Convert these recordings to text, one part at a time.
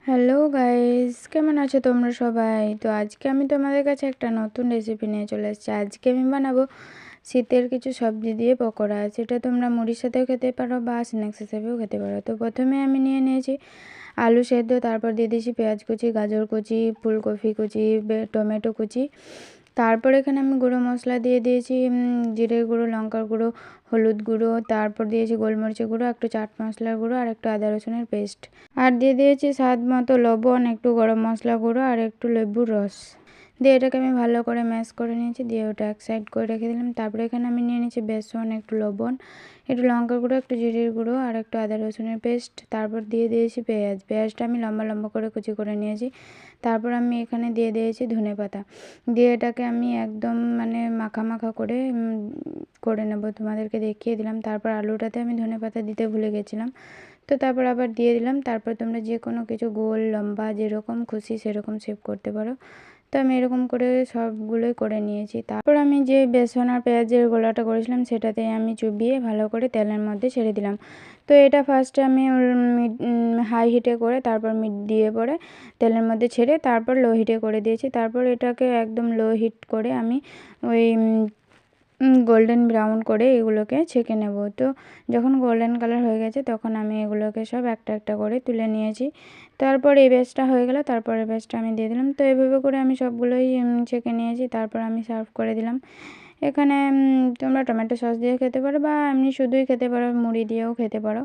Hello guys, কেমন আছো তোমরা সবাই? তো আজকে আমি তোমাদের কাছে একটা নতুন রেসিপি নিয়ে চলে এসেছি। আজকে আমি বানাবো শীতের কিছু সবজি দিয়ে পকোড়া। সেটা তোমরা মুড়ির সাথেও খেতে পারো বা স্ন্যাক্স হিসেবেও খেতে পারো। তো প্রথমে আমি নিয়েছি আলু সেদ্ধ, তারপর দিয়ে দিয়েছি পেঁয়াজ কুচি, গাজর কুচি, ফুলকপি কুচি, টমেটো কুচি। তারপর এখানে আমি গুঁড়ো মশলা দিয়ে দিয়েছি জিরে গুঁড়ো, লঙ্কার গুঁড়ো, হলুদ গুঁড়ো, তারপর দিয়েছি গোলমরিচের গুঁড়ো, একটু চাট মশলার গুঁড়ো আর একটু আদা রসুনের পেস্ট। আর দিয়ে দিয়েছি স্বাদ মতো লবণ, একটু গরম মশলা গুঁড়ো আর একটু লেবুর রস দিয়ে এটাকে আমি ভালো করে ম্যাশ করে নিয়েছি। দিয়ে ওটা এক সাইড করে রেখে দিলাম। তারপরে এখানে আমি নিয়ে নিয়েছি বেসন, একটু লবণ, একটু লঙ্কার গুঁড়ো, একটু জিরের গুঁড়ো আর একটু আদা রসুনের পেস্ট। তারপর দিয়ে দিয়েছি পেঁয়াজটা আমি লম্বা লম্বা করে কুচি করে নিয়েছি। তারপর আমি এখানে দিয়ে দিয়েছি ধনেপাতা। দিয়ে এটাকে আমি একদম মাখা মাখা করে করে নেব, তোমাদেরকে দেখিয়ে দিলাম। তারপর আলুটাতে আমি ধনেপাতা দিতে ভুলে গেছিলাম, তো তারপর আবার দিয়ে দিলাম। তারপর তোমরা যে কোনো কিছু গোল লম্বা যেরকম খুশি সেরকম শেপ করতে পারো। তো আমি এরকম করে সবগুলোই করে নিয়েছি। তারপর আমি যে বেসন আর পেঁয়াজের গোলাটা করেছিলাম সেটাতে আমি চুবিয়ে ভালো করে তেলের মধ্যে ছেড়ে দিলাম। তো এটা ফার্স্টে আমি হাই হিটে করে তারপর মিড দিয়ে পরে তেলের মধ্যে ছেড়ে তারপর লো হিটে করে দিয়েছি। তারপর এটাকে একদম লো হিট করে আমি ওই গোল্ডেন ব্রাউন করে এগুলোকে ছেঁকে নেব। তো যখন গোল্ডেন কালার হয়ে গেছে তখন আমি এগুলোকে সব একটা একটা করে তুলে নিয়েছি। তারপর এই ব্যাচটা হয়ে গেল, তারপর এই ব্যাচটা আমি দিয়ে দিলাম। তো এভাবে করে আমি সবগুলোই ছেঁকে নিয়েছি। তারপর আমি সার্ভ করে দিলাম। এখানে তোমরা টমেটো সস দিয়ে খেতে পারো বা এমনি শুধুই খেতে পারো, মুড়ি দিয়েও খেতে পারো,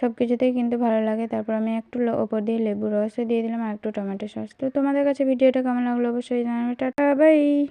সব কিছুতেই কিন্তু ভালো লাগে। তারপর আমি একটু ওপর দিয়ে লেবু রসও দিয়ে দিলাম আর একটু টমেটো সস। তো তোমাদের কাছে ভিডিওটা কেমন লাগলো অবশ্যই জানাবে। Tata bye.